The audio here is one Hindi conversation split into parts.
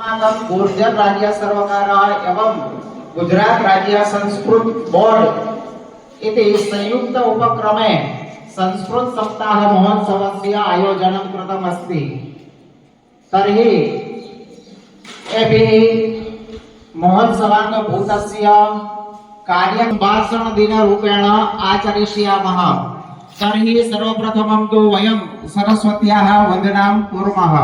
गुर्जर राज्य सर्वकार एवं गुजरात राज्य संस्कृत बोर्ड इति संयुक्त उपक्रमे संस्कृत सप्ताह महोत्सवस्य आयोजनं कृतमस्ति। तर्हि एभि महोत्सवान् भूतस्य कार्यं भाषण दिन रूपेण आचरिष्यामः। तर्हि सर्वप्रथमं तु वयं सरस्वत्याः वन्दनां कुर्मः।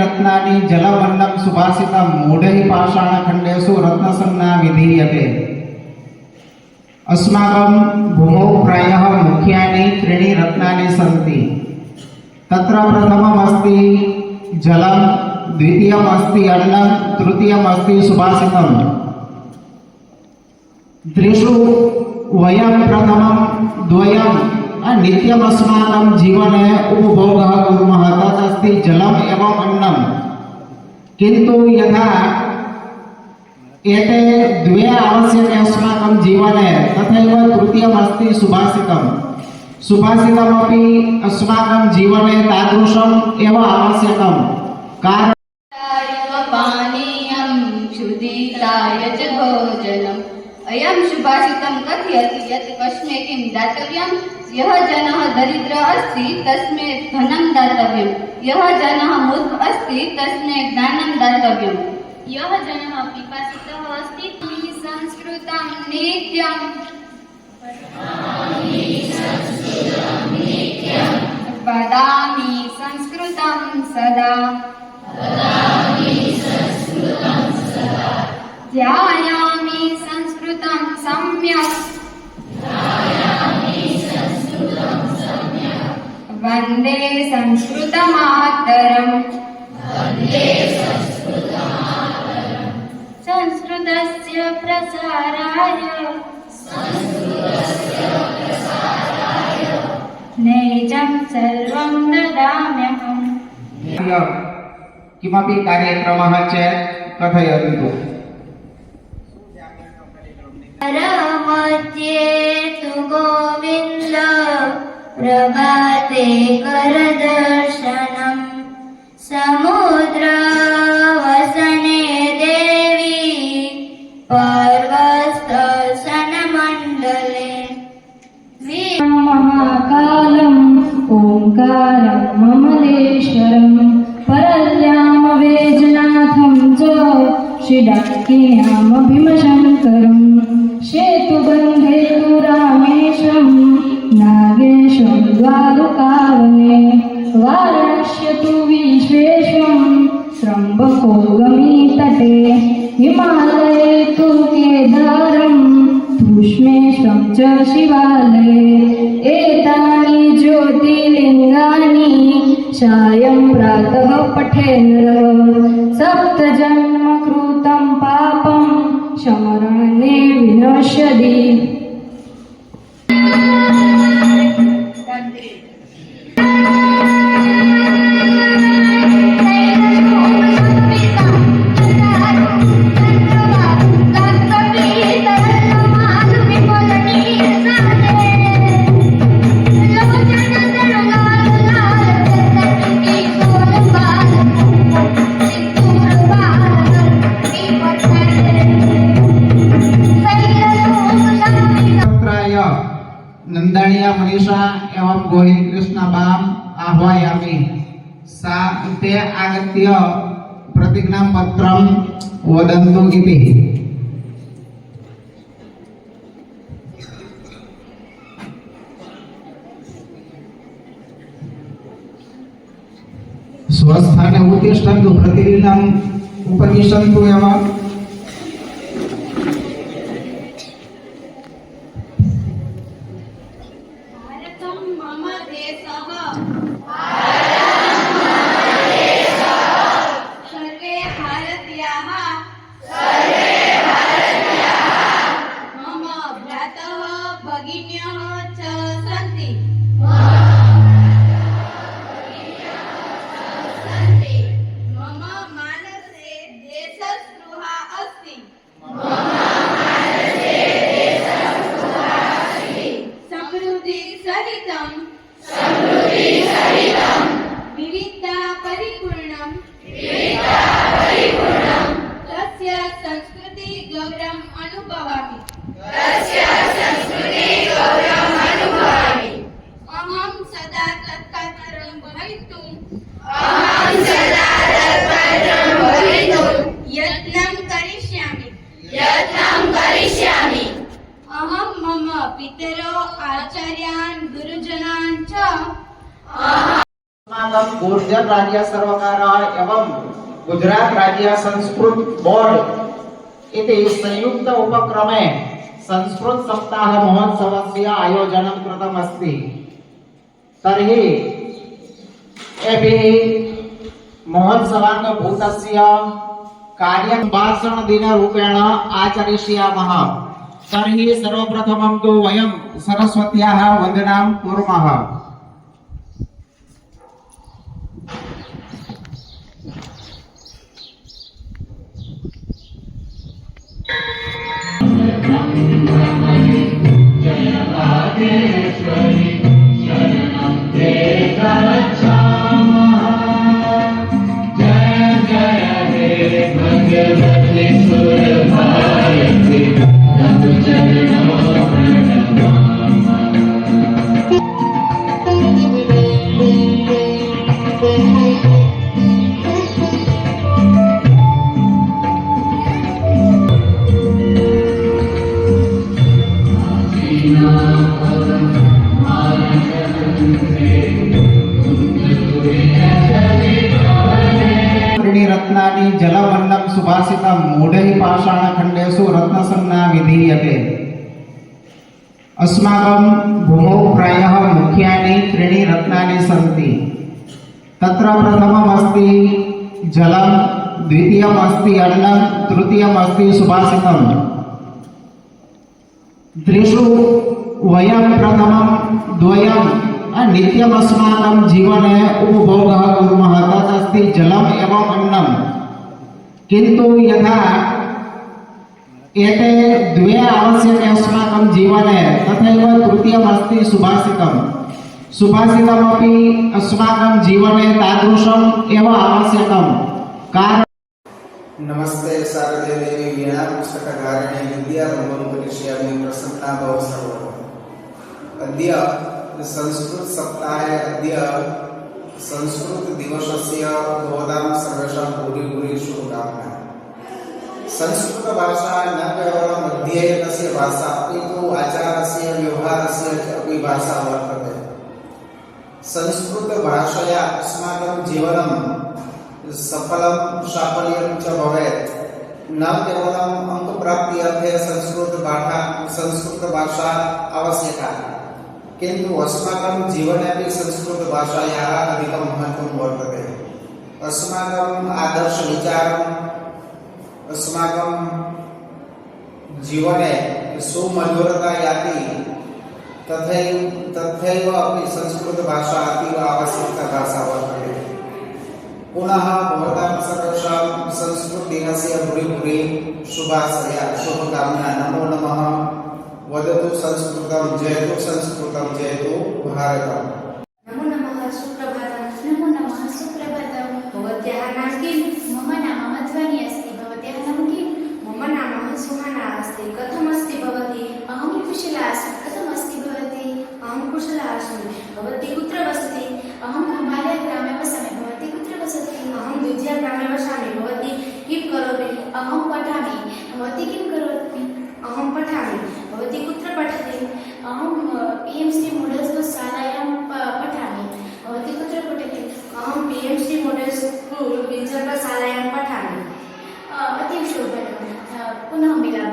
रत्नानि जलवन्नं सुभाषितं मूढैः पाषाणखण्डेषु रत्नसंज्ञा विधीयते। अस्माकं भूमौ प्रायः मुख्यानि त्रीणि रत्नानि सन्ति। तत्र प्रथममस्ति जलं, द्वितीयमस्ति अन्नं, तृतीयमस्ति सुभाषितं। त्रिषु वयं प्रथमं द्वयं नित्यमस्माकं जीवने उपभोगः कुर्मः, तदस्ति जलम् एवं अन्नं। किन्तु यथा एते द्वे आवश्यके अस्माकं जीवने, तथैव तृतीयमस्ति सुभाषितं। सुभाषितमपि अस्माकं जीवने तादृशम् एव आवश्यकं। कारण पानीयं क्षुदिताय च भोजनम्। अयं सुभाषितं कथयति यत् कस्मै किं दातव्यं। यः जनः दरिद्रः अस्ति तस्मै धनं दातव्यं, यः जनः मूर्खः अस्ति तस्मै ज्ञानं दातव्यं, यः जनः पिपासितः अस्ति संस्कृतं नित्यं वदामि संस्कृतं सदा ध्यायामि संस्कृतं सम्यक् वन्दे संस्कृतमातरम्। संस्कृतस्य प्रसाराय नैजं सर्वं ददाम्यहम्। किमपि कार्यक्रमः चेत् कथयन्तु। मध्ये तु गोविन्द प्रभाते करदर्शनम् समुद्र वसने देवी पर्वस्थ सनमण्डले महाकालम् ओङ्कारं ममलेश्वरं परल्यामवेजनाथं च श्रीडाक्येयाम भीमशङ्करम् सेतुबन्धे तु रामेशं नागेशं द्वारकावने वाराणस्य तु विश्वेशं त्र्यम्बको गमीतटे हिमालये तु केदारं भूष्मेशं च शिवालये एतानि ज्योतिर्लिङ्गानि सायं प्रातः पठेन्नरः सप्तजन्म कृतं पापं शमरणे विनश्यति। नंदनीय मनीषा एवं गोहिल कृष्णबाम आह्वयामि। सा ते आगत्य प्रतिज्ञा पत्रं वदन्तु इति। स्वस्थाने उत्तिष्ठन्तु प्रतिदिनम् उपविशन्तु एव भारतं मम देशः सर्वे भारतीयाः मम भ्रातः भगिन्यः च सन्ति मम मानसे देशस्पृहा अस्ति समृद्धि सहितं विविधता परिपूर्णं तस्य संस्कृति गौरवम् अनुभवामि अहं सदा तत्पात्रं भवितुं यत्नं करिष्यामि अहं मम पितरो आचार्यान् गुरुजनान् च अस्माकं गुर्जर राज्य सर्वकारः एवं गुजरात राज्य संस्कृत बोर्ड इति संयुक्त उपक्रमे संस्कृत सप्ताह महोत्सवस्य आयोजनं कृतमस्ति। तर्हि एभिः महोत्सवाङ्गभूतस्य कार्यं भाषणदिनरूपेण आचरिष्यामः। तर्हि सर्वप्रथमं तु वयं सरस्वत्याः वन्दनां कुर्मः। रत्नानि जलवन्नं सुभाषितं मूढैः पाषाणखण्डेषु रत्नसंज्ञा विधीयते। अस्माकं भूमौ प्रायः मुख्यानि त्रीणि रत्नानि सन्ति। तत्र प्रथममस्ति जलं, द्वितीयमस्ति अन्नं, तृतीयमस्ति सुभाषितं। त्रिषु वयं प्रथमं द्वयं नित्यमस्माकं जीवने उपभोगः कुर्मः, तदस्ति जलम् एवम् अन्नं। किन्तु यथा एते द्वे आवश्यके अस्माकं जीवने, तथैव तृतीयमस्ति सुभाषितं। सुभाषितमपि अस्माकं जीवने तादृशम् एव आवश्यकं। कारण नमस्ते शारदे देवी वीणा पुस्तकधारिणे विद्यारम्भं करिष्यामि प्रसन्ना भव सर्वदा। अद्य संस्कृत सप्ताहे अद्य संस्कृत दिवसस्य भवतां सर्वेषां भूरि भूरि शुभकामनाः। संस्कृत भाषा न केवलम् अध्ययनस्य भाषा अपितु आचारस्य व्यवहारस्य च अपि भाषा वर्तते। संस्कृत भाषया अस्माकं जीवनं सफलं साफल्यं च भवेत्। न केवलम् अङ्कप्राप्त्यर्थे संस्कृत भाषा आवश्यका, किन्तु अस्माकं जीवने अपि संस्कृतभाषायाः अधिकं महत्त्वं वर्तते। अस्माकम् आदर्शविचारम् अस्माकं जीवने सुमधुरता याति, तथैव अपि संस्कृतभाषा अतीव आवश्यका भाषा वर्तते। पुनः भवतां सर्वेषां संस्कृतदिनस्य भूरि भूरि शुभाशया शुभकामना। नमो नमः। वदतु संस्कृतं जयतु भारतम्। नमो नमः सुप्रभातं भवत्याः नाम किं? मम नाम मध्वानी अस्ति। भवत्याः नाम किं? मम नाम सुहाना अस्ति। कथमस्ति भवती? अहं कुशला अस्मि। कथमस्ति भवती? अहं कुशला अस्मि। भवती कुत्र वसति? अहं हिमालयग्रामे वसामि। भवती कुत्र वसति? अहं दुध्याग्रामे वसामि। भवती किं करोमि? अहं पठामि। भवती किं करोति? अहं पठामि। भवती कुत्र पठति? अहं PMC मॉडल स्कूल शालायां पठामि। भवती कुत्र पठति? अहं PMC मॉडल पुनः मिलामः।